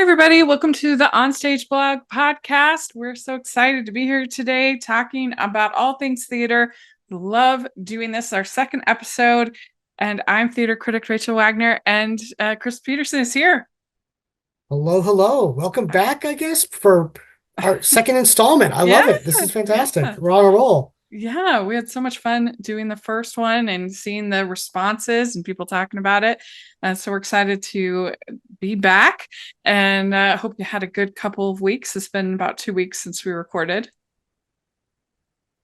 everybody. Welcome to the OnStage Blog Podcast. We're so excited to be here today talking about all things theater. We love doing this, our second episode. And I'm theater critic Rachel Wagner, and Chris Peterson is here. Hello, hello. Welcome back, I guess, for our second installment. I love it. This is fantastic. Yeah. We're on a roll. Yeah, we had so much fun doing the first one and seeing the responses and people talking about it. So we're excited to be back, and hope you had a good couple of weeks. It's been about 2 weeks since we recorded.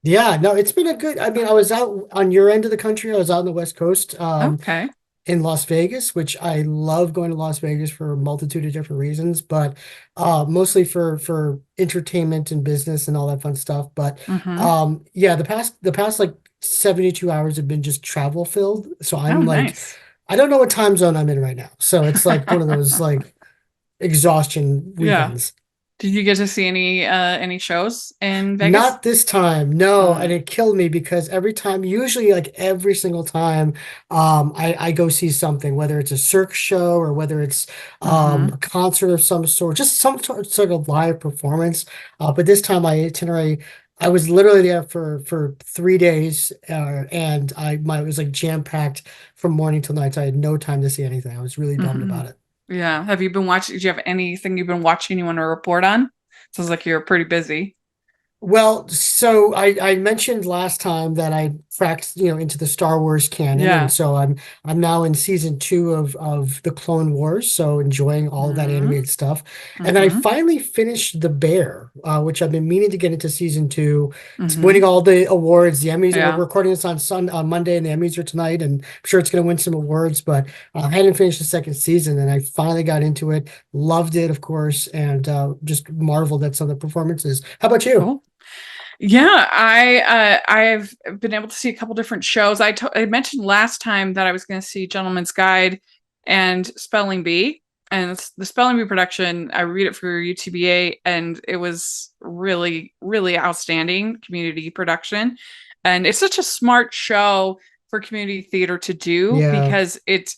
Yeah, no, it's been I was out on your end of the country. I was out on the West Coast, Okay. in Las Vegas, which I love going to Las Vegas for a multitude of different reasons, but mostly for entertainment and business and all that fun stuff. But Mm-hmm. yeah, the past like 72 hours have been just travel filled. So Oh, I'm like, nice. I don't know what time zone I'm in right now. So it's like one of those like exhaustion Yeah. weekends. Did you get to see any shows in Vegas? Not this time, no, and Mm. it killed me because every time, usually like every single time, I go see something, whether it's a circus show or whether it's Mm-hmm. a concert of some sort, just some sort of live performance. But this time, my itinerary, I was literally there for 3 days, and it was like jam packed from morning till night. So I had no time to see anything. I was really bummed Mm-hmm. about it. Yeah. Have you been watching? Do you have anything you've been watching you want to report on? Sounds like you're pretty busy. Well, so I mentioned last time that I cracked, into the Star Wars canon, and Yeah. so I'm now in season two of the Clone Wars, so enjoying all of that Mm-hmm. animated stuff. And then I Mm-hmm. finally finished The Bear, which I've been meaning to get into season two. It's Mm-hmm. winning all the awards. The Emmys. We're Yeah. recording this on Monday, and the Emmys are tonight, and I'm sure it's going to win some awards. But I hadn't finished the second season, and I finally got into it. Loved it, of course, and just marveled at some of the performances. How about you? Cool. Yeah, I've been able to see a couple different shows. I mentioned last time that I was going to see Gentleman's Guide and Spelling Bee, and the Spelling Bee production. I read it for UTBA, and it was really, really outstanding community production, and it's such a smart show for community theater to do Yeah. because it's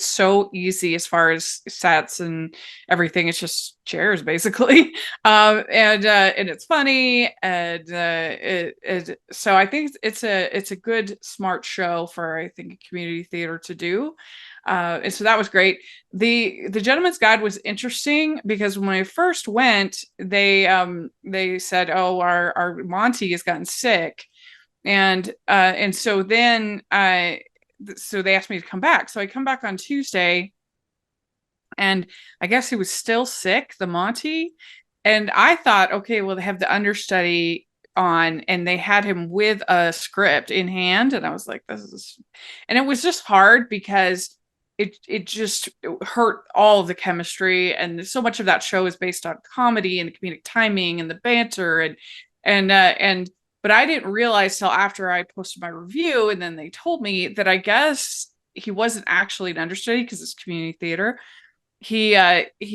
so easy as far as sets and everything. It's just chairs basically. And it's funny, and so I think it's a good smart show for, I think, a community theater to do. And so that was great. The Gentleman's Guide was interesting because when I first went, they said, oh, our Monty has gotten sick, and so then so they asked me to come back, so I come back on Tuesday, and I guess he was still sick, the Monty. And I thought, okay, well, they have the understudy on, and they had him with a script in hand. And I was like, this is, and it was just hard because it just hurt all of the chemistry. And so much of that show is based on comedy and the comedic timing and the banter. And, but I didn't realize till after I posted my review. And then they told me that I guess he wasn't actually an understudy because it's community theater. He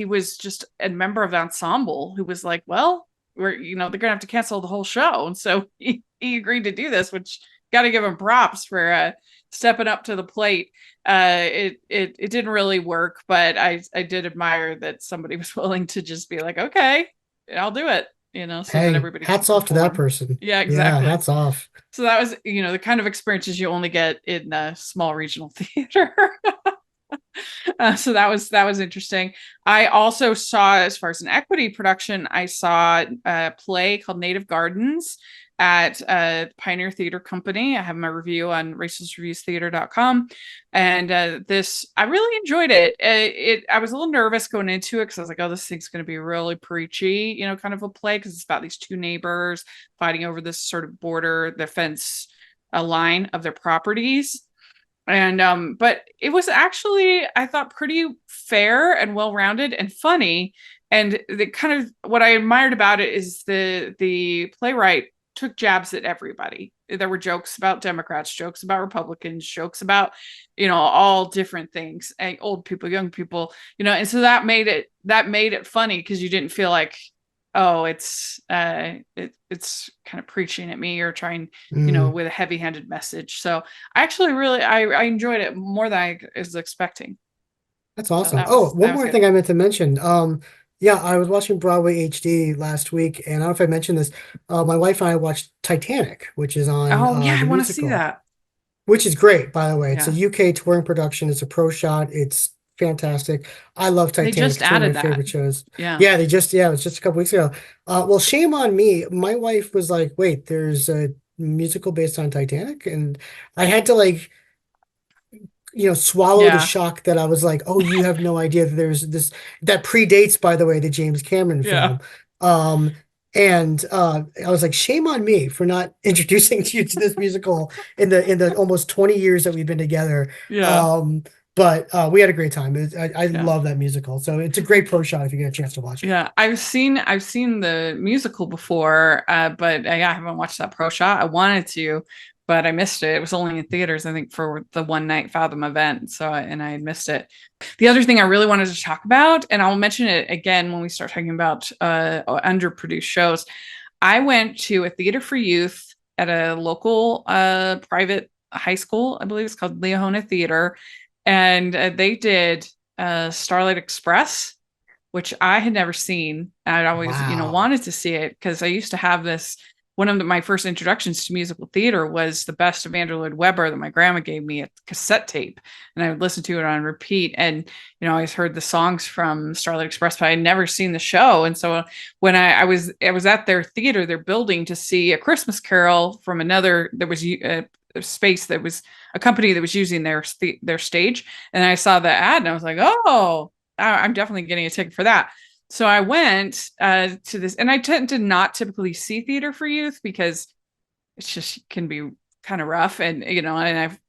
was just a member of the ensemble who was like, well, they're gonna have to cancel the whole show, and so he agreed to do this, which got to give him props for stepping up to the plate. It didn't really work, but I did admire that somebody was willing to just be like, okay, I'll do it, so that Hey, everybody could hats off to that perform. person. Yeah, Yeah, exactly. hats off. So that was, the kind of experiences you only get in a small regional theater. So that was interesting. I also saw, as far as an equity production, I saw a play called Native Gardens at Pioneer Theater Company. I have my review on racelsreviewstheater.com, and this I really enjoyed it. I was a little nervous going into it because I was like, oh, this thing's going to be really preachy, kind of a play, because it's about these two neighbors fighting over this sort of border, the fence, a line of their properties. And but it was actually, I thought, pretty fair and well-rounded and funny. And the kind of what I admired about it is the playwright took jabs at everybody. There were jokes about Democrats, jokes about Republicans, jokes about, all different things, old people, young people, and so that made it funny, because you didn't feel like, oh, it's kind of preaching at me or trying, Mm. with a heavy-handed message. So I actually really I enjoyed it more than I was expecting. That's So awesome. Oh, that one was more good. thing I meant to mention. Yeah, I was watching Broadway HD last week, and I don't know if I mentioned this. My wife and I watched Titanic, which is on Oh yeah, I the want to see musical, that. which is great, by the way. It's a Yeah. UK touring production. It's a pro shot. It's fantastic. I love They Titanic. just It's one of my added that. favorite shows. Yeah. Yeah, it was just a couple weeks ago. Well, shame on me. My wife was like, "Wait, there's a musical based on Titanic," and I had to like swallow the Yeah. shock that I was like, oh, you have no idea that there's this that predates, by the way, the James Cameron Yeah. film. Um, and I was like, shame on me for not introducing you to this musical in the almost 20 years that we've been together. Yeah. Um, but we had a great time. I Yeah. love that musical. So it's a great pro shot if you get a chance to watch it. Yeah, I've seen the musical before, but yeah, I haven't watched that pro shot. I wanted to, but I missed it. It was only in theaters, I think, for the one night Fathom event. And I had missed it. The other thing I really wanted to talk about, and I'll mention it again when we start talking about underproduced shows. I went to a theater for youth at a local private high school. I believe it's called Leahona Theater, and they did Starlight Express, which I had never seen. I'd always, Wow. wanted to see it because I used to have this. One of my first introductions to musical theater was the best of Andrew Lloyd Webber that my grandma gave me a cassette tape, and I would listen to it on repeat. And I always heard the songs from Starlight Express, but I had never seen the show. And so when I was at their theater, their building, to see A Christmas Carol from another, there was a space that was a company that was using their stage, and I saw the ad, and I was like, oh, I'm definitely getting a ticket for that. So I went to this, and I tend to not typically see theater for youth because it's just can be kind of rough, and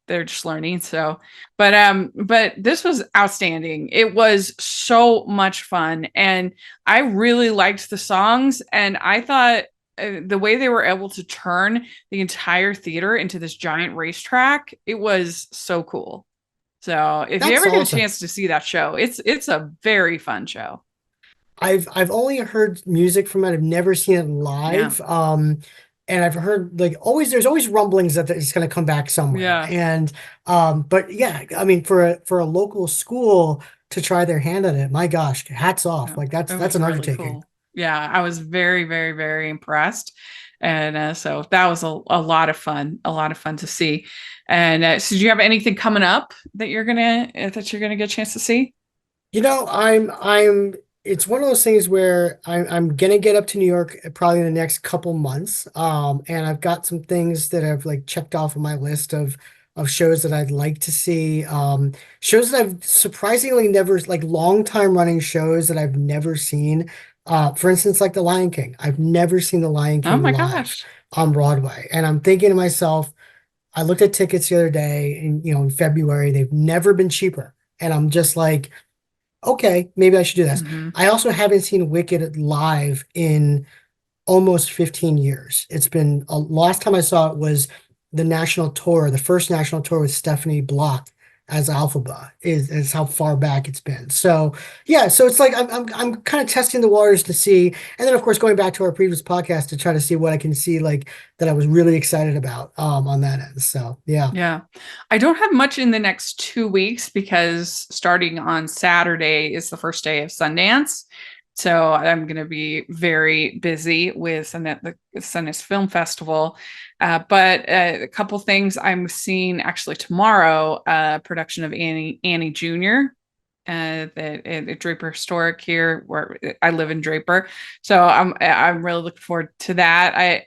they're just learning. So, but this was outstanding. It was so much fun, and I really liked the songs, and I thought the way they were able to turn the entire theater into this giant racetrack, it was so cool. So if you That's ever get a awesome. chance to see that show, it's a very fun show. I've only heard music from it. I've never seen it Yeah. live. And I've heard like always there's always rumblings that it's going to come back somewhere. Yeah. And but yeah, I mean for a local school to try their hand at it, my gosh, hats off. Yeah. Like It that's was an really undertaking. cool. Yeah, I was very, very, very impressed. And so that was a lot of fun, a lot of fun to see. And so do you have anything coming up that you're gonna get a chance to see? It's one of those things where I'm gonna get up to New York probably in the next couple months. And I've got some things that I've like checked off on my list of shows that I'd like to see. Shows that I've surprisingly never like long time running shows that I've never seen. For instance, like The Lion King. I've never seen The Lion Oh King my live gosh. on Broadway. And I'm thinking to myself, I looked at tickets the other day in February, they've never been cheaper. And I'm just like, okay, maybe I should do this. Hmm. I also haven't seen Wicked live in almost 15 years. It's been last time I saw it was the national tour, the first national tour with Stephanie Block as Alphaba is how far back it's been. So yeah, so it's like I'm kind of testing the waters to see, and then of course going back to our previous podcast to try to see what I can see like that I was really excited about on that end. So yeah. Yeah. I don't have much in the next 2 weeks because starting on Saturday is the first day of Sundance. So I'm going to be very busy with the Sundance Film Festival. But a couple things I'm seeing actually tomorrow, production of Annie Jr. At Draper Historic here, where I live in Draper. So I'm really looking forward to that. I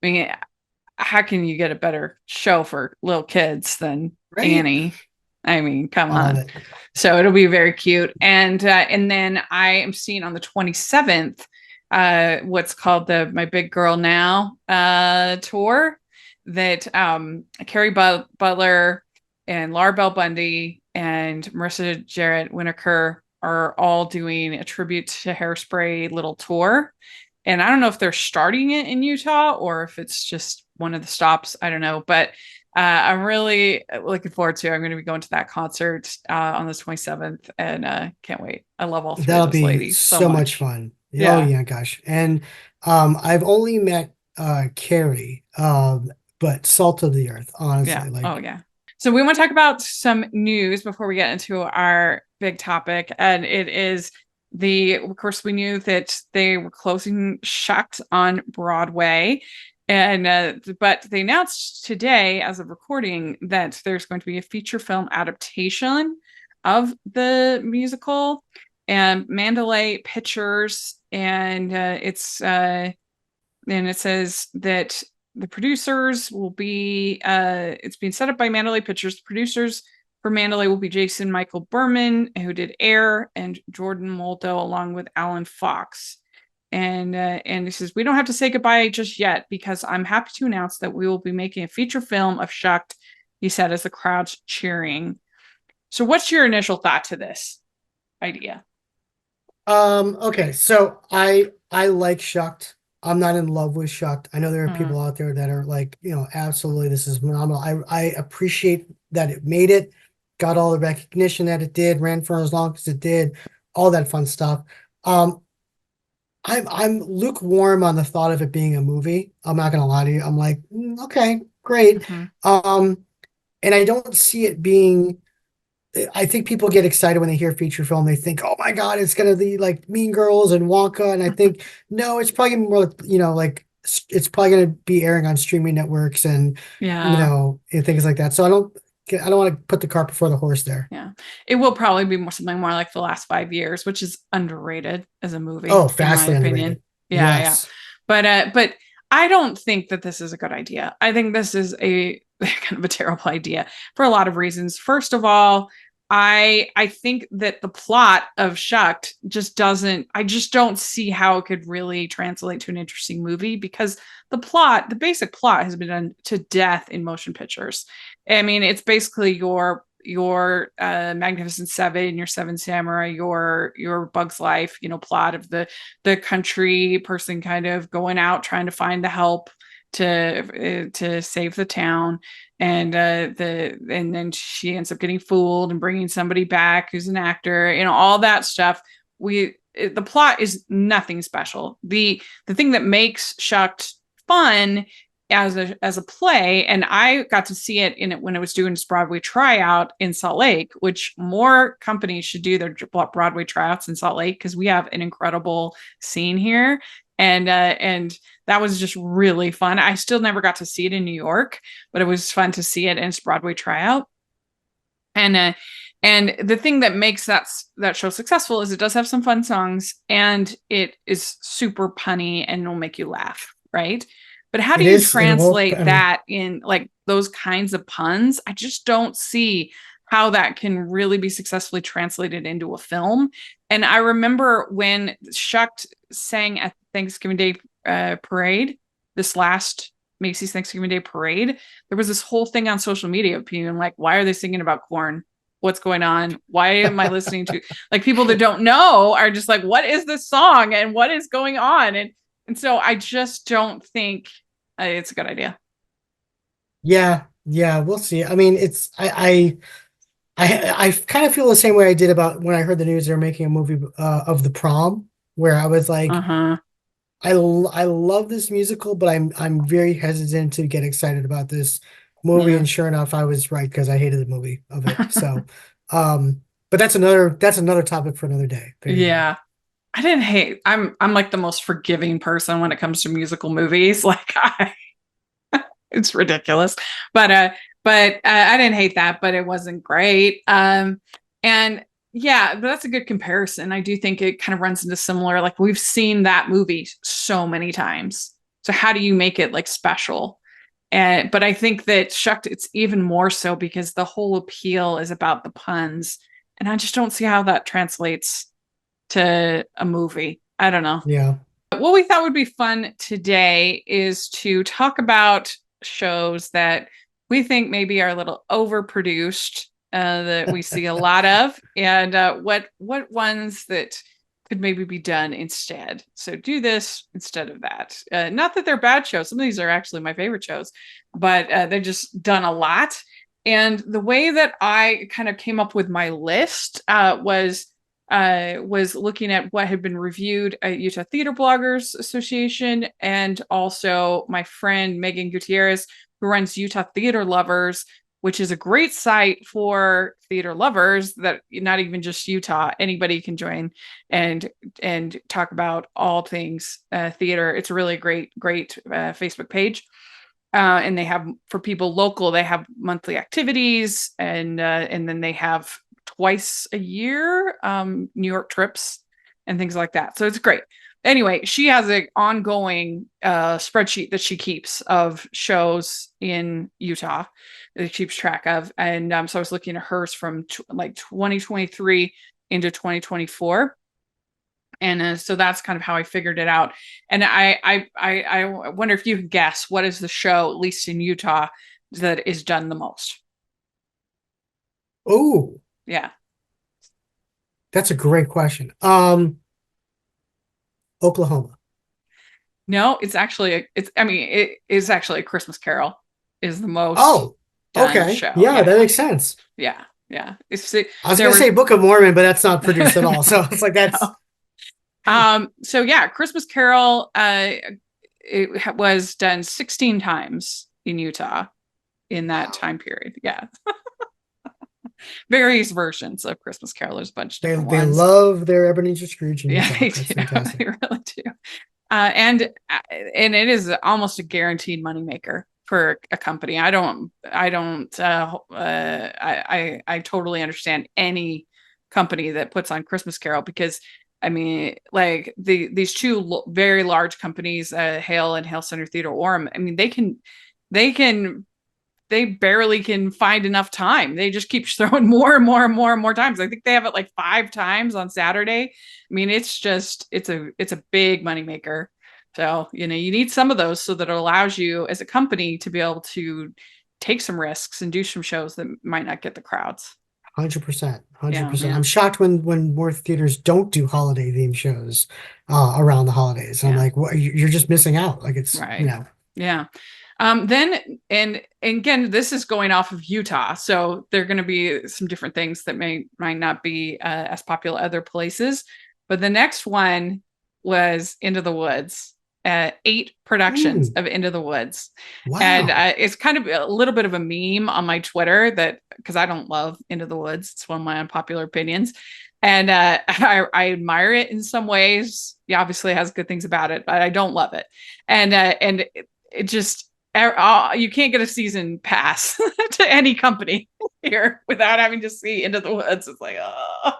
mean, how can you get a better show for little kids than Right. Annie? I mean, come I love on. it. So it'll be very cute. And then I am seeing on the 27th what's called the My Big Girl Now tour that Carrie Butler and Laura Bell Bundy and Marissa Jarrett Winokur are all doing a tribute to Hairspray little tour. And I don't know if they're starting it in Utah or if it's just one of the stops. I don't know, but I'm really looking forward to. I'm going to be going to that concert on the 27th, and can't wait. I love all three of That'll those be ladies so so much much. fun. Oh Yeah, yeah, gosh. And I've only met Carrie, but salt of the earth, yeah. honestly. Oh Like yeah. So we want to talk about some news before we get into our big topic. And it is of course, we knew that they were closing Shucked on Broadway. But they announced today, as of recording, that there's going to be a feature film adaptation of the musical and Mandalay Pictures. And it says that the producers will be, it's being set up by Mandalay Pictures. The producers for Mandalay will be Jason Michael Berman, who did Air, and Jordan Moldo, along with Alan Fox. And he says, we don't have to say goodbye just yet, because I'm happy to announce that we will be making a feature film of Shucked, he said, as the crowd's cheering. So what's your initial thought to this idea? Okay, so I like Shucked. I'm not in love with Shucked. I know there are people out there that are like, absolutely, this is phenomenal. I appreciate that it made it, got all the recognition that it did, ran for as long as it did, all that fun stuff. I'm lukewarm on the thought of it being a movie. I'm not gonna lie to you. I'm like, okay, great. And I don't see it being. I think people get excited when they hear feature film. They think, "Oh my God, it's gonna be like Mean Girls and Wonka." And I think, no, it's probably gonna be more, like it's probably gonna be airing on streaming networks and and things like that. So I don't want to put the cart before the horse there. Yeah, it will probably be something more like The Last 5 Years, which is underrated as a movie. Oh, vastly in my opinion. underrated. Yeah, yes. But I don't think that this is a good idea. I think this is a kind of a terrible idea for a lot of reasons. First of all, I think that the plot of Shucked just don't see how it could really translate to an interesting movie, because the basic plot has been done to death in motion pictures. I mean, it's basically your Magnificent Seven, your Seven Samurai, your Bug's Life, plot of the country person kind of going out trying to find the help to save the town, and then she ends up getting fooled and bringing somebody back who's an actor, all that stuff. The plot is nothing special. The thing that makes Shucked fun as a play, and I got to see it when it was doing its Broadway tryout in Salt Lake, which more companies should do their Broadway tryouts in Salt Lake, because we have an incredible scene here. And that was just really fun. I still never got to see it in New York, but it was fun to see it in its Broadway tryout. And the thing that makes that show successful is it does have some fun songs, and it is super punny and will make you laugh, right? But how do you translate that in like those kinds of puns? I just don't see how that can really be successfully translated into a film. And I remember when Shucked sang at Thanksgiving Day parade, this last Macy's Thanksgiving Day parade, there was this whole thing on social media of people like, why are they singing about corn? What's going on? Why am I listening to like people that don't know are just like, what is this song and what is going on? And so I just don't think it's a good idea. Yeah, we'll see. I mean, I kind of feel the same way I did about when I heard the news they're making a movie of The Prom, where I was like, I love this musical, but I'm very hesitant to get excited about this movie. And sure enough, I was right, because I hated the movie of it. So, but that's another topic for another day. Yeah. I didn't hate. I'm like the most forgiving person when it comes to musical movies. Like it's ridiculous, but I didn't hate that, but it wasn't great. And yeah, but that's a good comparison. I do think it kind of runs into similar. Like we've seen that movie so many times. So how do you make it like special? But I think that Shucked, it's even more so because the whole appeal is about the puns, and I just don't see how that translates to a movie. I don't know. Yeah. But what we thought would be fun today is to talk about shows that we think maybe are a little overproduced, that we see a lot of, and what ones that could maybe be done instead. So do this instead of that. Not that they're bad shows. Some of these are actually my favorite shows, but they're just done a lot. And the way that I kind of came up with my list was looking at what had been reviewed at Utah Theater Bloggers Association, and also my friend Megan Gutierrez, who runs Utah Theater Lovers, which is a great site for theater lovers, that not even just Utah, anybody can join and talk about all things theater. It's a really great Facebook page. And they have, for people local, they have monthly activities, and then they have twice a year New York trips and things like that. So it's great. Anyway, she has an ongoing spreadsheet that she keeps of shows in Utah that she keeps track of. And so I was looking at hers from like 2023 into 2024. And so that's kind of how I figured it out. And I wonder if you can guess, what is the show, at least in Utah, that is done the most? Oh, Yeah. that's a great question. Oklahoma. No, it's actually it is actually A Christmas Carol is the most Oh, done okay. show. Yeah, that Yeah. makes sense. Yeah. Yeah. I was gonna say Book of Mormon, but that's not produced at all. So it's like that's So yeah, Christmas Carol it was done 16 times in Utah in that time period. Yeah. Various versions of Christmas Carol. There's a bunch of different they ones. love their Ebenezer Scrooge in Yeah, Utah. they That's do. fantastic. They really do. And it is almost a guaranteed moneymaker for a company. I totally understand any company that puts on Christmas Carol, because I mean, like these two very large companies, Hale and Hale Center Theater Orem. I mean, they barely can find enough time. They just keep throwing more and more and more and more times. I think they have it like 5 times on Saturday. I mean, it's a big moneymaker. So, you need some of those, so that it allows you as a company to be able to take some risks and do some shows that might not get the crowds. 100%. 100%. Yeah. I'm shocked when more theaters don't do holiday theme shows around the holidays. I'm like, well, you're just missing out. Like it's, right. Yeah. Then, and again, this is going off of Utah, so there are going to be some different things that might not be as popular other places. But the next one was Into the Woods. 8 productions of Into the Woods. Wow. And it's kind of a little bit of a meme on my Twitter, that because I don't love Into the Woods. It's one of my unpopular opinions. And I admire it in some ways. It obviously has good things about it, but I don't love it. And it just, you can't get a season pass to any company here without having to see Into the Woods. It's like, oh.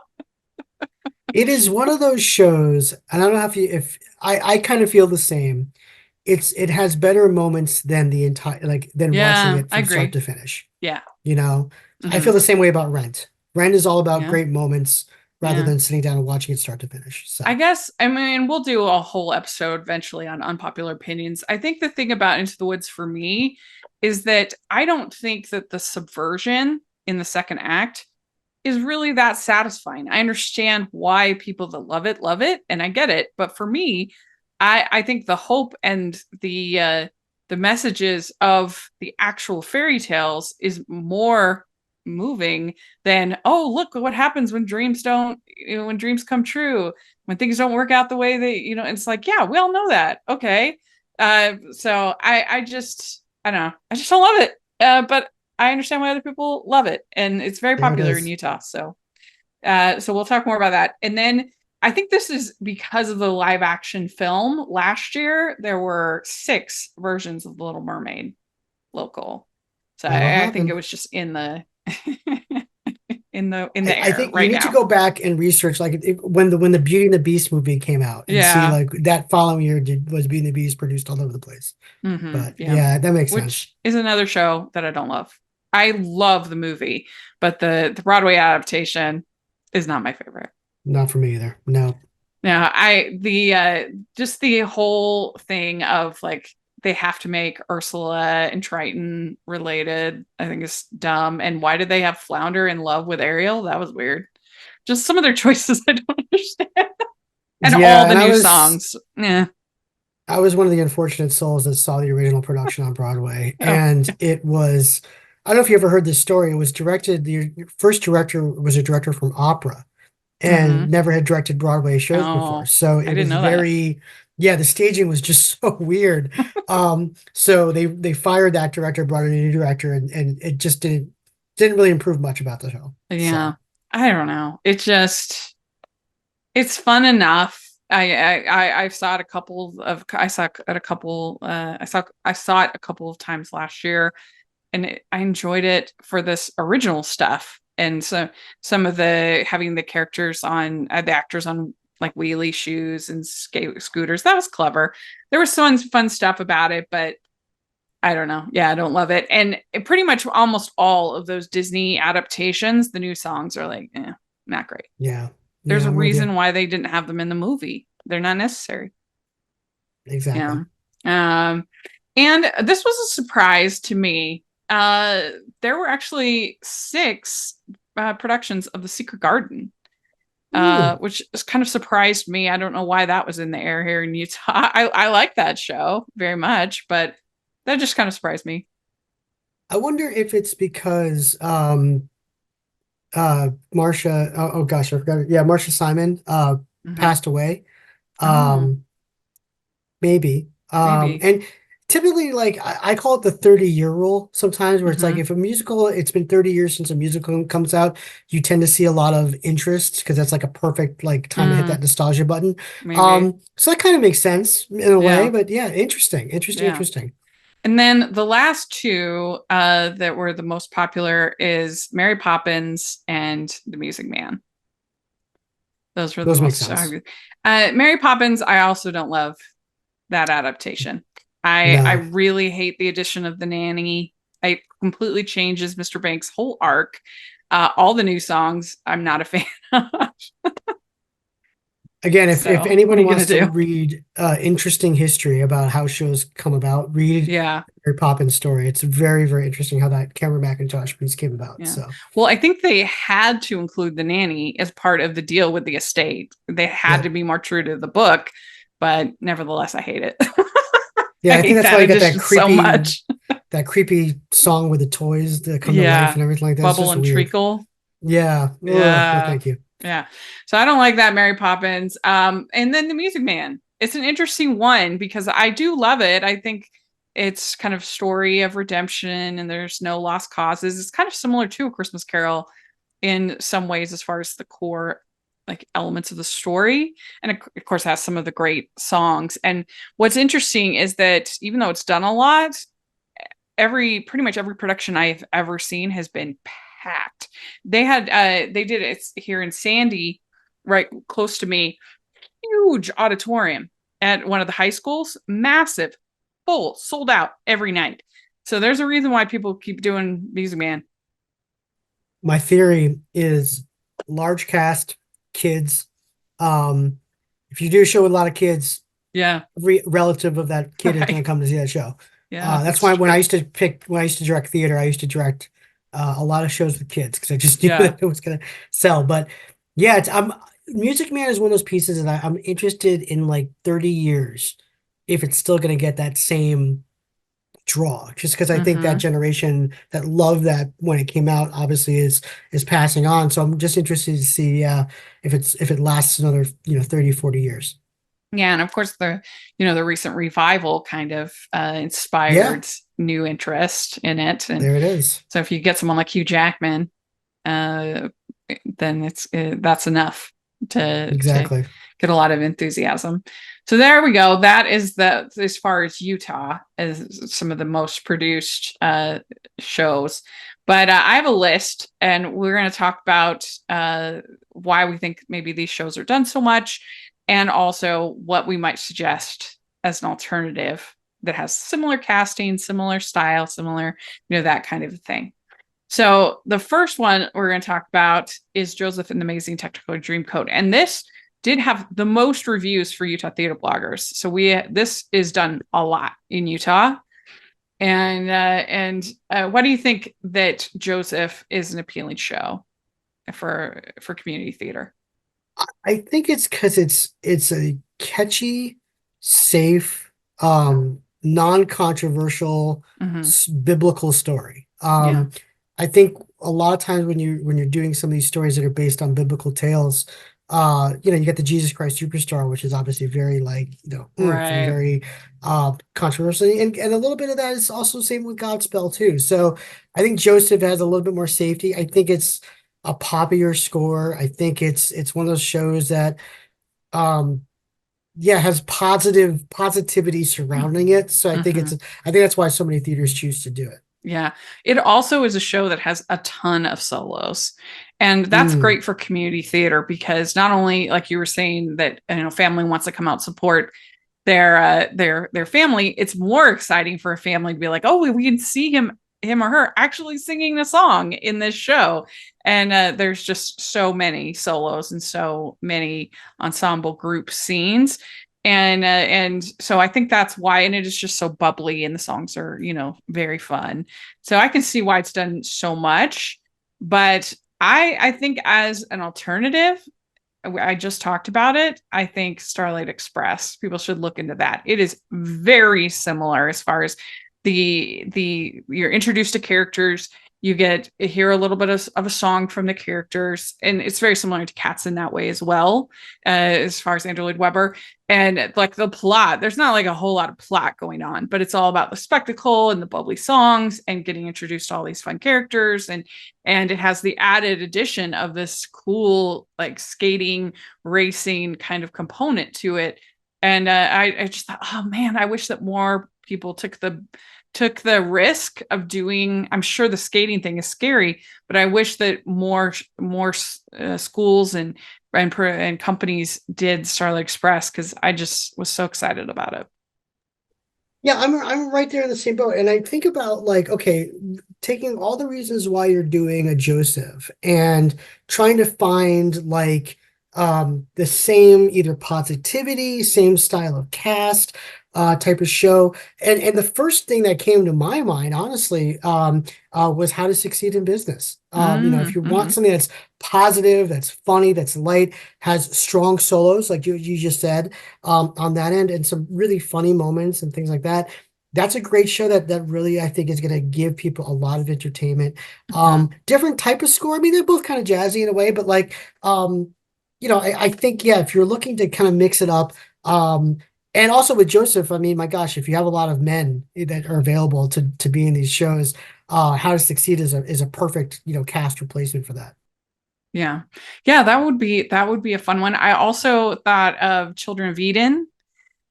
It is one of those shows, and I don't know if I kind of feel the same. It has better moments than the entire, than watching it from start to finish. Yeah. I feel the same way about Rent. Rent is all about great moments rather than sitting down and watching it start to finish. So I guess, I mean, we'll do a whole episode eventually on unpopular opinions. I think the thing about Into the Woods for me is that I don't think that the subversion in the second act is really that satisfying. I understand why people that love it, and I get it. But for me, I think the hope and the messages of the actual fairy tales is more moving than, oh, look what happens when dreams when dreams come true, when things don't work out the way they, it's like, yeah, we all know that. Okay. So I don't know. I just don't love it. But I understand why other people love it, and it's very popular in Utah. So we'll talk more about that. And then I think this is because of the live action film. Last year, there were 6 versions of The Little Mermaid local. So I think it was just in the in the air. I think right you need to go back and research, like when the Beauty and the Beast movie came out, and see like that following year was Beauty and the Beast produced all over the place. But that makes sense. Which is another show that I don't love. I love the movie, but the Broadway adaptation is not my favorite. Not for me either. No. Just the whole thing of like, they have to make Ursula and Triton related, I think is dumb. And why did they have Flounder in love with Ariel? That was weird. Just some of their choices I don't understand. And all the new songs. Yeah. I was one of the unfortunate souls that saw the original production on Broadway. And it was, I don't know if you ever heard this story. It was directed, the first director was a director from opera and never had directed Broadway shows before. So it was very, Yeah, the staging was just so weird. So they fired that director, brought in a new director, and it just didn't really improve much about the show. Yeah. So I don't know. It's fun enough. I saw it a couple of I saw it a couple I saw it a couple of times last year, and I enjoyed it for this original stuff, and so some of the having the characters on the actors on like wheelie shoes and scooters, that was clever. There was some fun stuff about it, but I don't know. Yeah, I don't love it. And pretty much almost all of those Disney adaptations, the new songs are like, not great. yeah, There's yeah, a I'm with you. reason why they didn't have them in the movie. They're not necessary. Yeah. Exactly. Um, and this was a surprise to me. There were actually six productions of The Secret Garden, Hmm. which has kind of surprised me. I don't know why that was in the air here in Utah. I like that show very much, but that just kind of surprised me. I wonder if it's because Marsha, oh gosh, I forgot. Yeah, Marsha Simon Hmm. passed away. Oh, Um Maybe. maybe. And typically, like I call it the 30-year rule sometimes, where it's like Hmm. if a musical, it's been 30 years since a musical comes out, you tend to see a lot of interest because that's like a perfect like time to hit that Mm, nostalgia button. maybe. So that kind of makes sense in a way, Yeah. but yeah, interesting, interesting, Yeah. interesting. And then the last two that were the most popular is Mary Poppins and The Music Man. Those were the Those make most. sense. Mary Poppins, I also don't love that adaptation. I No. really hate the addition of the nanny. It completely changes Mr. Banks' whole arc. All the new songs, I'm not a fan of. Again, if So, what are anyone you gonna wants to do? read interesting history about how shows come about, read Yeah. Mary Poppins story. It's very, very interesting how that Cameron Mackintosh piece came about. Yeah. So Well, I think they had to include the nanny as part of the deal with the estate. They had to yeah. be more true to the book, but nevertheless, I hate it. Yeah, I I think hate that's that why you got addition so much. that creepy song with the toys that come to life Yeah. and everything like that. It's Bubble just and weird. treacle. Yeah. Ugh, no, Yeah. thank you. Yeah. So I don't like that Mary Poppins. And then the Music Man. It's an interesting one because I do love it. I think it's kind of story of redemption and there's no lost causes. It's kind of similar to A Christmas Carol in some ways as far as the core like elements of the story, and of course has some of the great songs. And what's interesting is that even though it's done a lot, every pretty much every production I've ever seen has been packed. They did it here in Sandy, right close to me, huge auditorium at one of the high schools, massive, full, sold out every night. So there's a reason why people keep doing Music Man. My theory is large cast, kids. Um, if you do a show with a lot of kids, Yeah. every relative of that kid is going Right. to come to see that show. Yeah, That's that's why true. when I used to direct theater, I used to direct a lot of shows with kids because I just knew Yeah. that it was going to sell. But yeah, Music Man is one of those pieces that I'm interested in like 30 years if it's still going to get that same draw. Just because I think that Mm-hmm. generation that loved that when it came out obviously is passing on. So I'm just interested to see if it lasts another 30, 40 years. Yeah, and of course the recent revival kind of Yeah, inspired new interest in it. And there it is. so if you get someone like Hugh Jackman, uh, then it's that's enough to Exactly. get a lot of enthusiasm. So there we go. That is the as far as Utah as some of the most produced shows. But I have a list, and we're going to talk about why we think maybe these shows are done so much, and also what we might suggest as an alternative that has similar casting, similar style, similar, that kind of thing. So the first one we're going to talk about is Joseph and the Amazing Technicolor Dreamcoat, and this did have the most reviews for Utah theater bloggers. So this is done a lot in Utah. And why do you think that Joseph is an appealing show for community theater? I think it's because it's a catchy, safe, non-controversial Mm-hmm. biblical story. Yeah. I think a lot of times when you're doing some of these stories that are based on biblical tales, you get the Jesus Christ Superstar, which is obviously very like, oomph and Right. very controversial. And a little bit of that is also same with Godspell too. So I think Joseph has a little bit more safety. I think it's a poppier score. I think it's one of those shows that um yeah, has positivity surrounding it. So Mm-hmm. I think that's why so many theaters choose to do it. Yeah. It also is a show that has a ton of solos. And that's Mm, great for community theater because not only, like you were saying, that family wants to come out support their family, it's more exciting for a family to be like, oh, we can see him or her actually singing a song in this show. And there's just so many solos and so many ensemble group scenes. And so I think that's why, and it is just so bubbly, and the songs are very fun. So I can see why it's done so much. But I think as an alternative, I just talked about it. I think Starlight Express, people should look into that. It is very similar as far as the you're introduced to characters, you hear a little bit of a song from the characters, and it's very similar to Cats in that way as well, as far as Andrew Lloyd Webber. And like the plot, there's not like a whole lot of plot going on, but it's all about the spectacle and the bubbly songs and getting introduced to all these fun characters, and it has the added addition of this cool like skating racing kind of component to it. And I just thought, oh man, I wish that more people took the risk of doing. I'm sure the skating thing is scary, but I wish that more schools and companies did Starlight Express, because I just was so excited about it. yeah, I'm right there in the same boat. And I think about like, okay, taking all the reasons why you're doing a Joseph and trying to find like the same either positivity, same style of cast, type of show. And the first thing that came to my mind, honestly, was How to Succeed in Business. If you want Mm-hmm. something that's positive, that's funny, that's light, has strong solos, like you just said, on that end, and some really funny moments and things like that. That's a great show that really I think is going to give people a lot of entertainment. Mm-hmm. Different type of score. I mean, they're both kind of jazzy in a way, but like, I think yeah, if you're looking to kind of mix it up, and also with Joseph, I mean, my gosh, if you have a lot of men that are available to be in these shows, How to Succeed is a perfect cast replacement for that. Yeah. Yeah, that would be a fun one. I also thought of Children of Eden,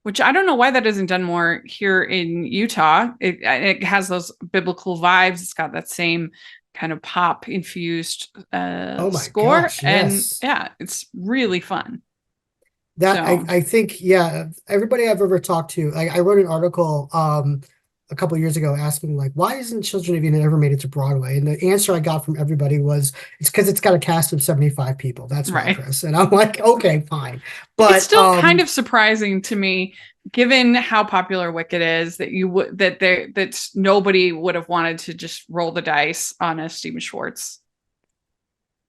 which I don't know why that isn't done more here in Utah. It has those biblical vibes. It's got that same kind of pop infused Oh my score, gosh, and yes. yeah, it's really fun. That So, I think, yeah, everybody I've ever talked to, I wrote an article a couple of years ago asking like, why isn't Children of Eden ever made it to Broadway? And the answer I got from everybody was it's because it's got a cast of 75 people. That's why, right. Chris. And I'm like, okay, fine. It's But still kind of surprising to me, given how popular Wicked is, that nobody would have wanted to just roll the dice on a Stephen Schwartz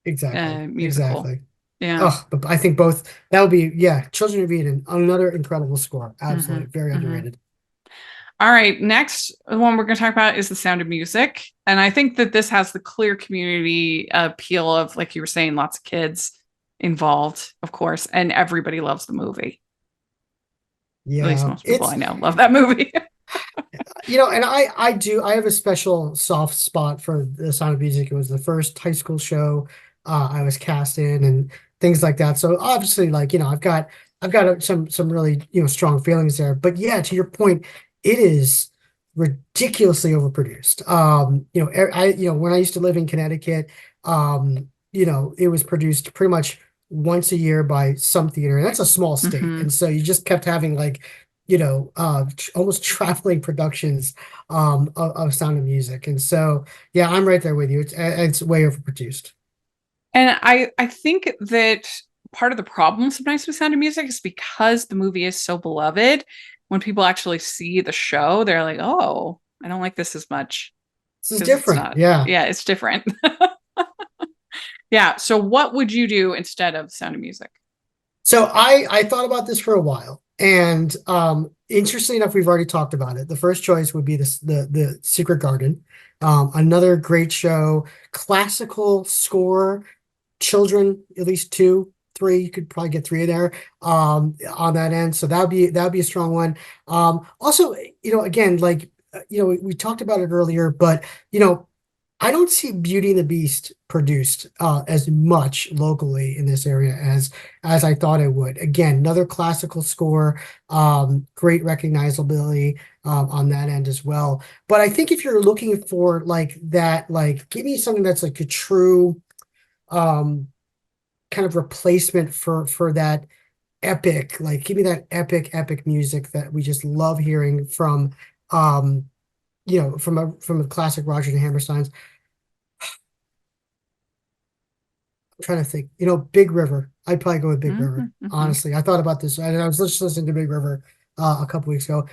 exactly, musical. exactly. Yeah. Oh, but I think both that would be, yeah, Children of Eden, another incredible score. Hmm. Absolutely, very Hmm. underrated. All right, next one we're going to talk about is The Sound of Music. And I think that this has the clear community appeal of, like you were saying, lots of kids involved, of course, and everybody loves the movie. At least Yeah, most people I know love that movie. and I have a special soft spot for The Sound of Music. It was the first high school show I was cast in and things like that. So obviously, like, I've got some really, strong feelings there. But yeah, to your point, it is ridiculously overproduced. When I used to live in Connecticut, it was produced pretty much once a year by some theater, and that's a small state. Hmm. And so you just kept having like almost traveling productions of Sound of Music. And so, yeah, I'm right there with you. It's way overproduced. And I think that part of the problem sometimes with Sound of Music is because the movie is so beloved. When people actually see the show, they're like, "Oh, I don't like this as much This is because it's different. not." Yeah. Yeah, it's different. Yeah. So, what would you do instead of Sound of Music? So I thought about this for a while, and interestingly enough, we've already talked about it. The first choice would be the Secret Garden, another great show, classical score, children at least 2, three. You could probably get three there on that end. So that'd be a strong one. Also, again, like we talked about it earlier, but I don't see Beauty and the Beast produced as much locally in this area as I thought it would. Again, another classical score, great recognizability on that end as well. But I think if you're looking for like that, like give me something that's like a true kind of replacement for that epic, like give me that epic music that we just love hearing from from a classic Roger and Hammerstein's. Trying to think, Big River. I'd probably go with Big Mm-hmm, River. mm-hmm, Honestly, I thought about this. I was just listening to Big River a couple weeks ago.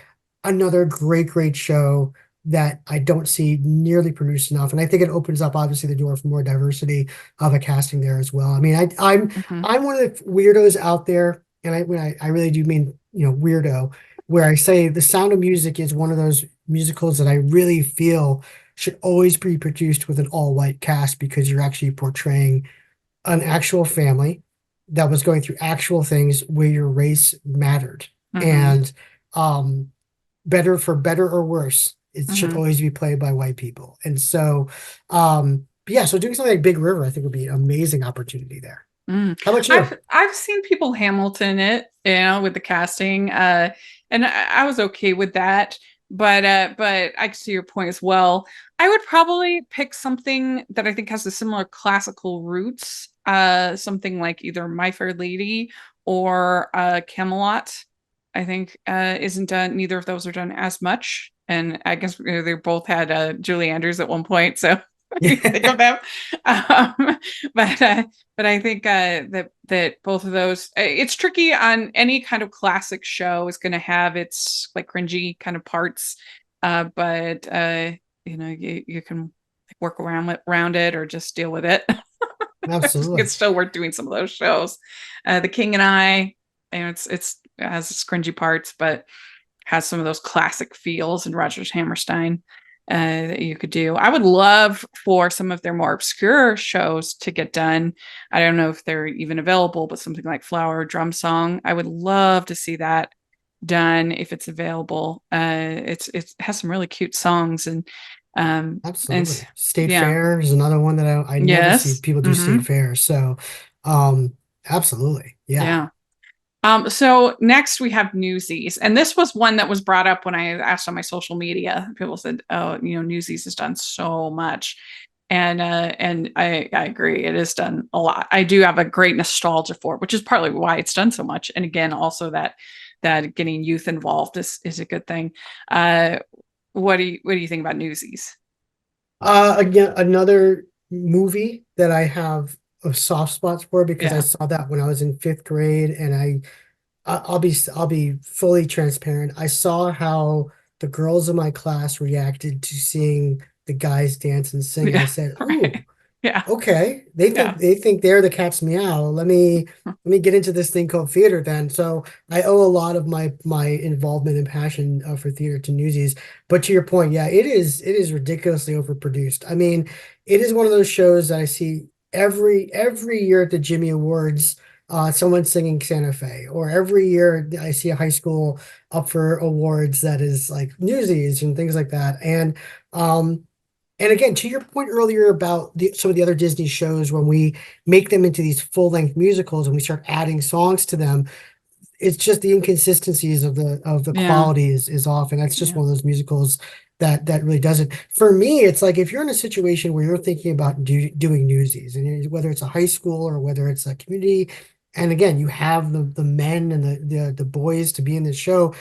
Another great show that I don't see nearly produced enough, and I think it opens up obviously the door for more diversity of a casting there as well. I mean, mm-hmm, I'm one of the weirdos out there, and I really do mean weirdo, where I say The Sound of Music is one of those musicals that I really feel should always be produced with an all-white cast because you're actually portraying an actual family that was going through actual things where your race mattered. mm-hmm, And for better or worse, it should mm-hmm. always be played by white people. And so, but yeah, so doing something like Big River, I think would be an amazing opportunity there. Mm. How about you? I've seen people Hamilton it, with the casting, and I was okay with that. But I see your point as well. I would probably pick something that I think has a similar classical roots, something like either My Fair Lady or Camelot. I think isn't done. Neither of those are done as much, and I guess they both had Julie Andrews at one point, so you think of them. Um, but uh, but I think that both of those, it's tricky on any kind of classic show is going to have its like cringy kind of parts, but you can work around it or just deal with it. Absolutely. It's still worth doing some of those shows. The King and I, it's has its cringy parts, but has some of those classic feels in Rogers Hammerstein that you could do. I would love for some of their more obscure shows to get done. I don't know if they're even available, but something like Flower Drum Song, I would love to see that done if it's available. It has some really cute songs and Absolutely. State yeah, Fair is another one that I never see yes, people do mm-hmm. State Fair. So, absolutely. Yeah. Yeah. So next we have Newsies, and this was one that was brought up when I asked on my social media. People said, "Oh, Newsies has done so much," and I agree, it has done a lot. I do have a great nostalgia for it, which is partly why it's done so much. And again, also that getting youth involved is a good thing. What do you think about Newsies? Again, another movie that I have a soft spot for because I Yeah, saw that when I was in fifth grade, and I'll be fully transparent. I saw how the girls in my class reacted to seeing the guys dance and sing, and I yeah, said, "Ooh, right, yeah, okay, they think yeah, they think they're the cat's meow. Let me get into this thing called theater then." So I owe a lot of my involvement and passion for theater to Newsies. But to your point, yeah, it is ridiculously overproduced. I mean, it is one of those shows that I see every year at the Jimmy Awards. Someone singing Santa Fe, or every year I see a high school up for awards that is like Newsies and things like that. Um, and again, to your point earlier about some of the other Disney shows, when we make them into these full-length musicals and we start adding songs to them, it's just the inconsistencies of the yeah, quality is off, and that's just yeah. one of those musicals that really does it. For me, it's like if you're in a situation where you're thinking about doing Newsies, and whether it's a high school or whether it's a community, and again, you have the men and the boys to be in the show.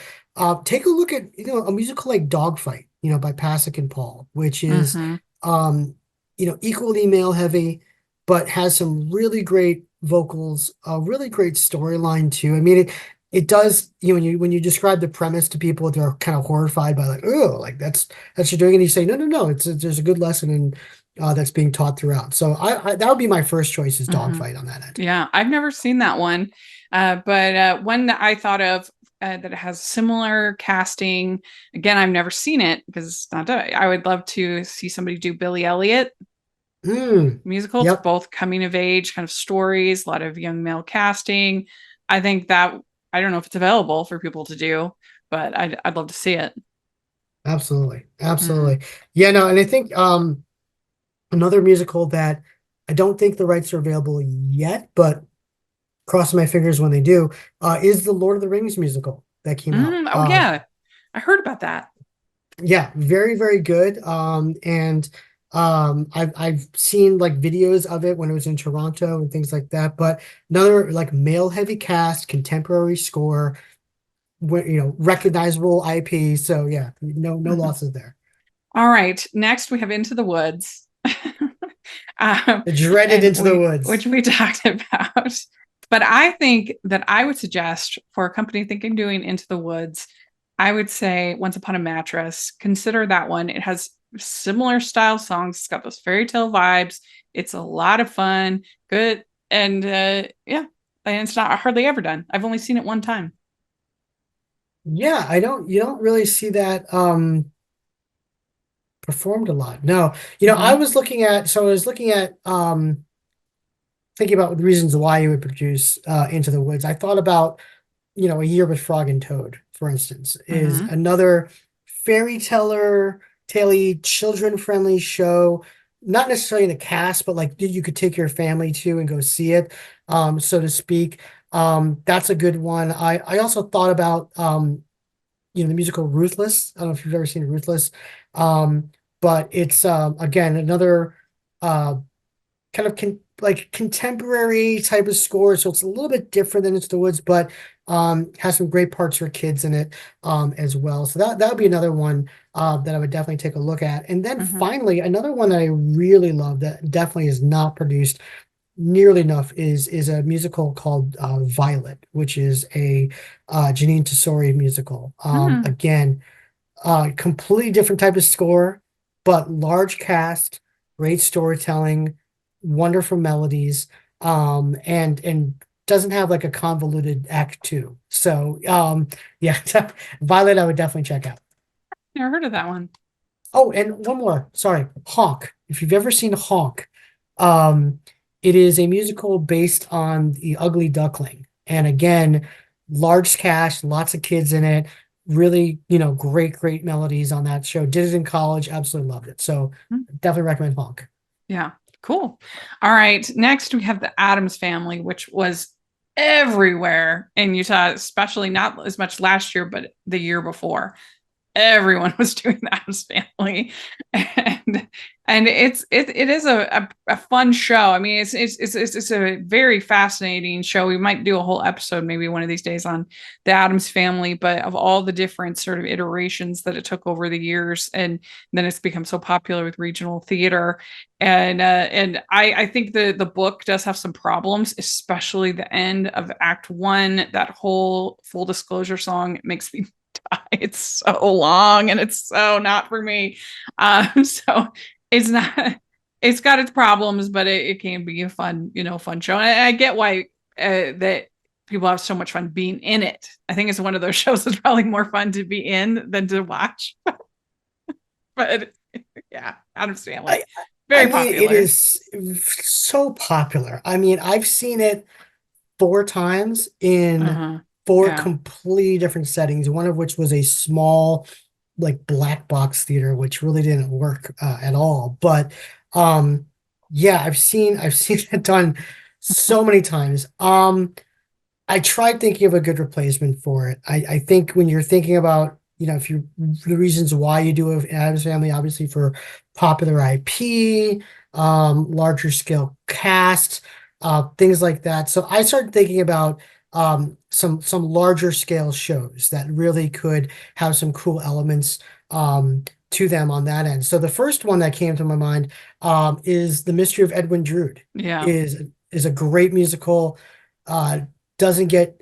Take a look at a musical like Dogfight, by Pasek and Paul, which is Mm-hmm. um, equally male heavy, but has some really great vocals, a really great storyline too. I mean, it does, when you describe the premise to people, they're kind of horrified by like, oh, like that's you're doing, and you say, no, there's a good lesson and that's being taught throughout. So that would be my first choice is Mm-hmm. Dogfight on that end. Yeah, I've never seen that one, but one that I thought of that has similar casting. Again, I've never seen it because it's not done. I would love to see somebody do Billy Elliot. Mm, Musicals, yep, both coming of age kind of stories, a lot of young male casting. I think that I don't know if it's available for people to do, but I'd love to see it. absolutely. Mm. Absolutely. Yeah, no, and I think another musical that I don't think the rights are available yet, but crossing my fingers when they do, is the Lord of the Rings musical that came out. Oh yeah, I heard about that. Yeah, very, very good. And I've seen like videos of it when it was in Toronto and things like that. But another like male heavy cast, contemporary score, recognizable IP. So yeah, no losses there. All right, next we have Into the Woods, um, The dreaded and Into the we Woods. which we talked about. But I think that I would suggest for a company thinking doing Into the Woods, I would say Once Upon a Mattress. Consider that one. It has similar style songs. It's got those fairy tale vibes. It's a lot of fun, good, and yeah, and it's not hardly ever done. I've only seen it one time. Yeah, I don't you don't really see that performed a lot. No. I Hmm. was looking at so I was looking at thinking about the reasons why you would produce Into the Woods. I thought about A Year with Frog and Toad, for instance, is Hmm. another fairy teller, tale children-friendly show. Not necessarily the cast, but like you could take your family to and go see it, so to speak. That's a good one. I also thought about the musical Ruthless. I don't know if you've ever seen Ruthless, but it's again another uh, kind of like contemporary type of score. So it's a little bit different than Into the Woods, but has some great parts for kids in it as well. So that would be another one that I would definitely take a look at. And then Hmm. finally, another one that I really love that definitely is not produced nearly enough is a musical called Violet, which is a Janine Tesori musical. Hmm. Again, completely different type of score, but large cast, great storytelling, wonderful melodies, and doesn't have like a convoluted act two. So yeah, Violet I would definitely check out. Never heard of that one. Oh, and one more. Sorry, Honk. If you've ever seen Honk, um, it is a musical based on The Ugly Duckling. And again, large cast, lots of kids in it. Really, great melodies on that show. Did it in college, absolutely loved it. So definitely recommend Honk. Yeah, cool. All right. Next, we have the Adams Family, which was everywhere in Utah, especially not as much last year, but the year before everyone was doing the Addams Family, and it is a fun show. I mean, it's a very fascinating show. We might do a whole episode maybe one of these days on the Addams Family, but of all the different sort of iterations that it took over the years, and then it's become so popular with regional theater. And I think the book does have some problems, especially the end of Act One. That whole full disclosure song makes me it's so long and it's so not for me. So it's not. It's got its problems, but it can be a fun, fun show. And I get why that people have so much fun being in it. I think it's one of those shows that's probably more fun to be in than to watch. But yeah, Adam's Family, I I very mean, it popular. is so popular. I mean, I've seen it four times in Uh-huh. four Yeah. completely different settings, one of which was a small, like black box theater, which really didn't work at all. But yeah, I've seen it done so many times. I tried thinking of a good replacement for it. I think when you're thinking about, if you the reasons why you do an Addams Family, obviously for popular IP, larger scale cast, things like that. So I started thinking about some larger scale shows that really could have some cool elements to them on that end. So the first one that came to my mind is The Mystery of Edwin Drood. Yeah. Is a great musical. Uh, doesn't get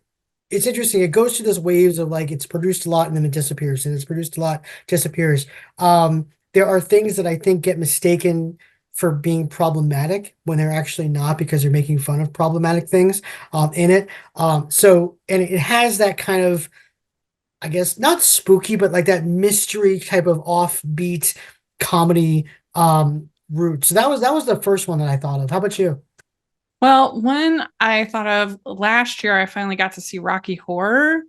It's interesting. It goes through this waves of like it's produced a lot and then it disappears, and it's produced a lot, disappears. There are things that I think get mistaken for being problematic when they're actually not, because they're making fun of problematic things in it. And it has that kind of, I guess, not spooky, but like that mystery type of offbeat comedy route. So that was the first one that I thought of. How about you? Well, one I thought of last year, I finally got to see Rocky Horror Ooh.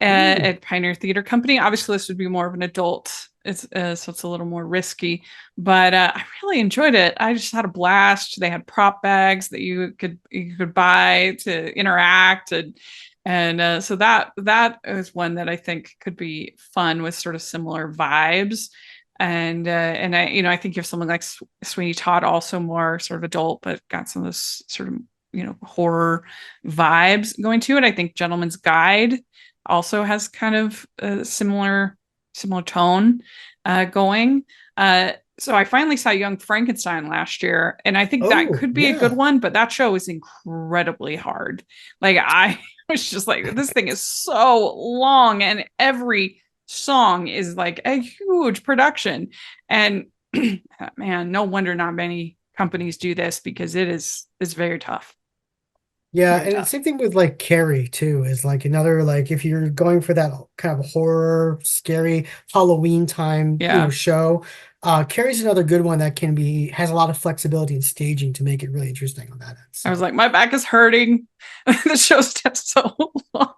at Pioneer Theater Company. Obviously, this would be more of an adult, so it's a little more risky, but I really enjoyed it. I just had a blast. They had prop bags that you could buy to interact, and so that is one that I think could be fun with sort of similar vibes. And I think you have something like Sweeney Todd, also more sort of adult, but got some of this sort of horror vibes going to it. I think Gentleman's Guide also has kind of a similar tone going. So I finally saw Young Frankenstein last year, and I think that Oh, could be a good yeah. one, but that show is incredibly hard. Like I was just like, this thing is so long, and every song is like a huge production. And man, no wonder not many companies do this because it's very tough. Yeah, Very and it's tough. same thing with like Carrie too, is like another like if you're going for that kind of horror, scary Halloween time, Yeah. show, Carrie's another good one that has a lot of flexibility in staging to make it really interesting on that end. I was So, like, my back is hurting. The show's just so long.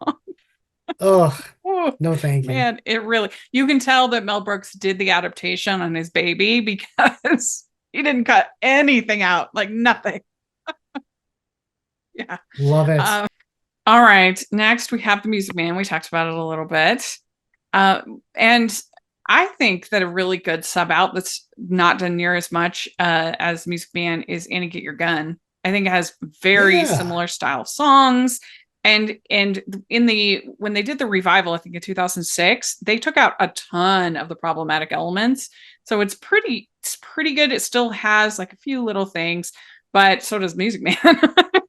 oh, Oh, no, thank you. man, it really, you can tell that Mel Brooks did the adaptation on his baby because he didn't cut anything out, like nothing. Yeah. Love it. All right. Next, we have The Music Man. We talked about it a little bit. And I think that a really good sub out that's not done near as much as Music Man is Annie Get Your Gun. I think it has very Yeah. similar style songs. And in the when they did the revival, I think in 2006, they took out a ton of the problematic elements. So it's pretty good. It still has like a few little things, but so does Music Man.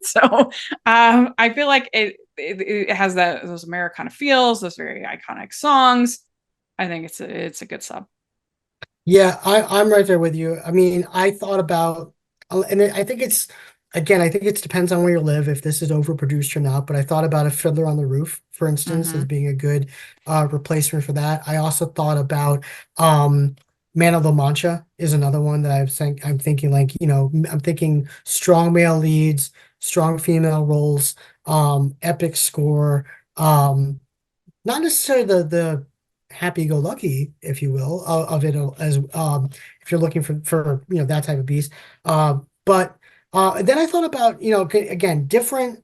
So I feel like it has those Americana feels, those very iconic songs. I think it's a good sub. Yeah, I'm right there with you. I mean, I thought about, and I think again, I think it depends on where you live, if this is overproduced or not. But I thought about a Fiddler on the Roof, for instance, as Mm-hmm. being a good replacement for that. I also thought about um, Man of La Mancha is another one that I'm thinking like, I'm thinking strong male leads, strong female roles, epic score. Not necessarily the happy-go-lucky, if you will, of it as if you're looking for that type of beast. But then I thought about again different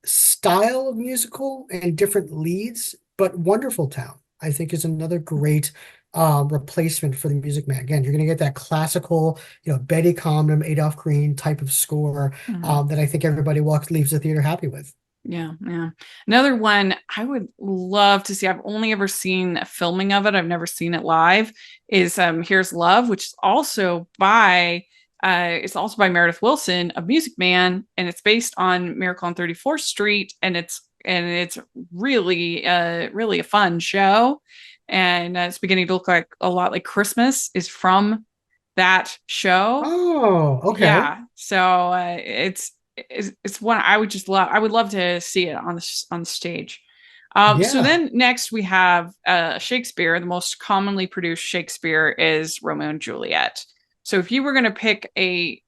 style of musical and different leads, but Wonderful Town I think is another great replacement for the Music Man. Again, you're going to get that classical, Betty Comden, Adolph Green type of score Mm-hmm. that I think everybody leaves the theater happy with. Yeah, yeah. Another one I would love to see. I've only ever seen a filming of it. I've never seen it live. Is Here's Love, which is also by Meredith Wilson of Music Man, and it's based on Miracle on 34th Street, and it's really a fun show, and it's beginning to look like a lot like Christmas is from that show. Oh, okay. Yeah, so it's one I would just love. I would love to see it on the stage. So Yeah. then next we have Shakespeare. The most commonly produced Shakespeare is Romeo and Juliet. So if you were going to pick a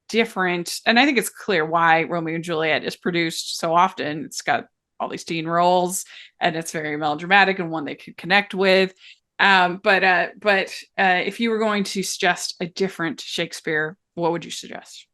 different, and I think it's clear why Romeo and Juliet is produced so often. It's got all these teen roles, and it's very melodramatic and one they could connect with. But if you were going to suggest a different Shakespeare, what would you suggest?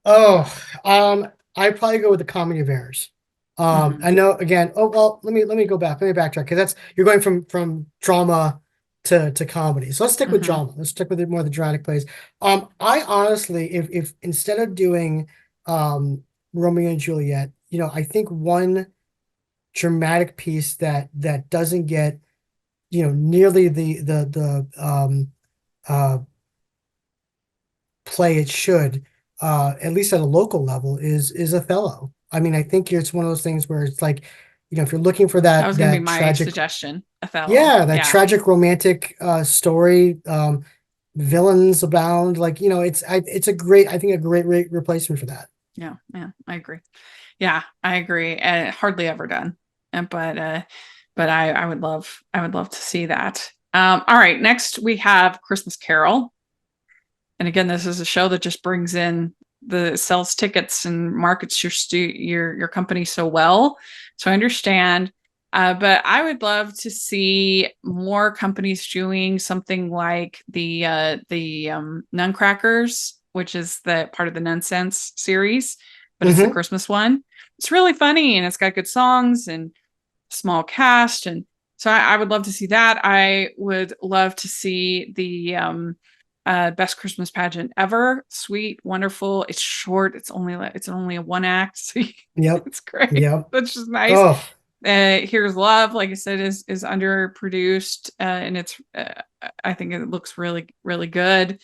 Oh, I'd probably go with the Comedy of Errors. Mm-hmm. I know again. Oh well, let me go back. Let me backtrack because that's you're going from drama to comedy. So let's stick with Mm-hmm. drama. Let's stick with more of the dramatic plays. I honestly, if instead of doing Romeo and Juliet, I think one dramatic piece that doesn't get nearly the uh play it should, at least at a local level, is Othello. I mean, I think it's one of those things where it's like, if you're looking for That that was going to be that my tragic, suggestion, Othello. yeah, that Yeah, tragic romantic story, villains abound. Like, it's I think a great replacement for that. yeah, yeah. I agree. Yeah, I agree. Hardly ever done, but I would love to see that. All right, next we have Christmas Carol. And again, this is a show that just brings in sells tickets and markets your company so well. So I understand. But I would love to see more companies doing something like the Nuncrackers, which is the part of the Nonsense series, but it's the Christmas one. It's really funny and it's got good songs and small cast, and so I would love to see that. I would love to see the best Christmas pageant ever. Sweet, wonderful. It's short. It's only a one act. So Yep. it's great. Yep. That's just nice. Oh, Here's Love, like I said, is underproduced, and it's I think it looks really, really good.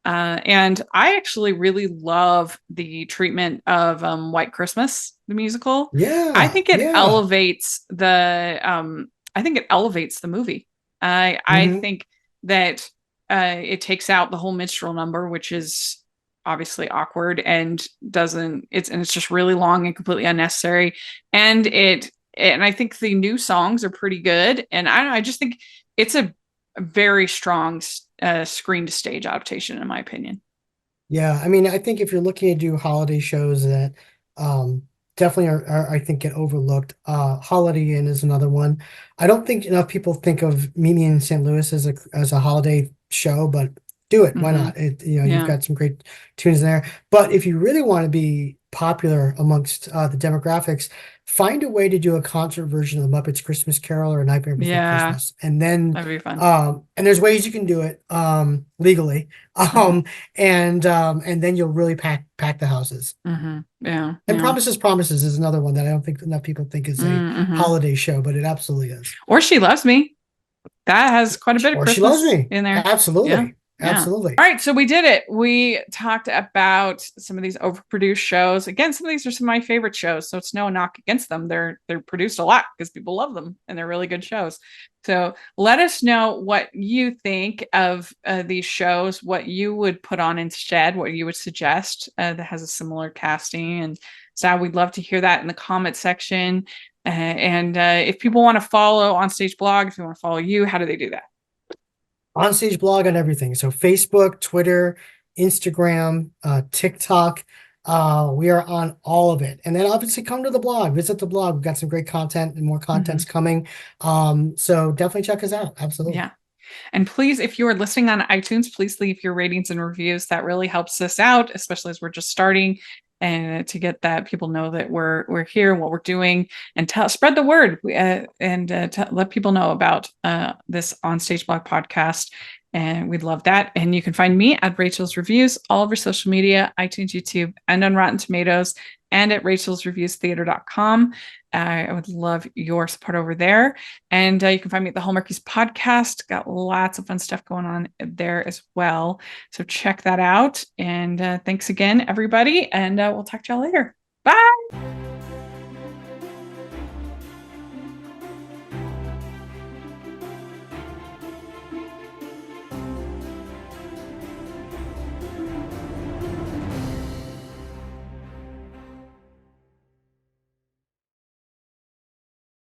And I actually really love the treatment of White Christmas, the musical. I yeah. think it Yeah. elevates the movie. I hmm think that it takes out the whole minstrel number, which is obviously awkward and it's just really long and completely unnecessary. And I think the new songs are pretty good. And I just think it's a very strong screen to stage adaptation, in my opinion. Yeah, I mean, I think if you're looking to do holiday shows that um, definitely I think get overlooked, Holiday Inn is another one. I don't think enough people think of Mimi in St. Louis as a holiday show, but do it. Why Mm-hmm. not? You've Yeah. got some great tunes there. But if you really want to be popular amongst the demographics, find a way to do a concert version of the Muppets Christmas Carol or A Nightmare Before Yeah. Christmas, and then That'd be fun. and there's ways you can do it legally. Mm-hmm. And then you'll really pack the houses. Mm-hmm. Yeah. And Yeah. Promises is another one that I don't think enough people think is a Mm-hmm. holiday show, but it absolutely is. Or She Loves Me. That has quite a bit of Or She Loves Christmas Me. in there. Yeah. Absolutely. Yeah. Absolutely. All right. So we did it. We talked about some of these overproduced shows. Again, some of these are some of my favorite shows. So it's no knock against them. They're produced a lot because people love them and they're really good shows. So let us know what you think of these shows, what you would put on instead, what you would suggest that has a similar casting. And so we'd love to hear that in the comment section. And if people want to follow OnStage Blog, if you want to follow you, how do they do that? OnStage Blog on everything. So Facebook, Twitter, Instagram, TikTok. We are on all of it. And then obviously come to the blog, visit the blog. We've got some great content and more content's coming. So definitely check us out. Absolutely. Yeah. And please, if you are listening on iTunes, please leave your ratings and reviews. That really helps us out, especially as we're just starting, and to get that people know that we're here, what we're doing, and spread the word, and let people know about this OnStage Blog podcast. And we'd love that. And you can find me at Rachel's Reviews all over social media, iTunes, YouTube, and on Rotten Tomatoes, and at rachelsreviewstheater.com. I would love your support over there. And you can find me at the Hallmarkies podcast. Got lots of fun stuff going on there as well. So check that out. And thanks again, everybody. And we'll talk to y'all later. Bye.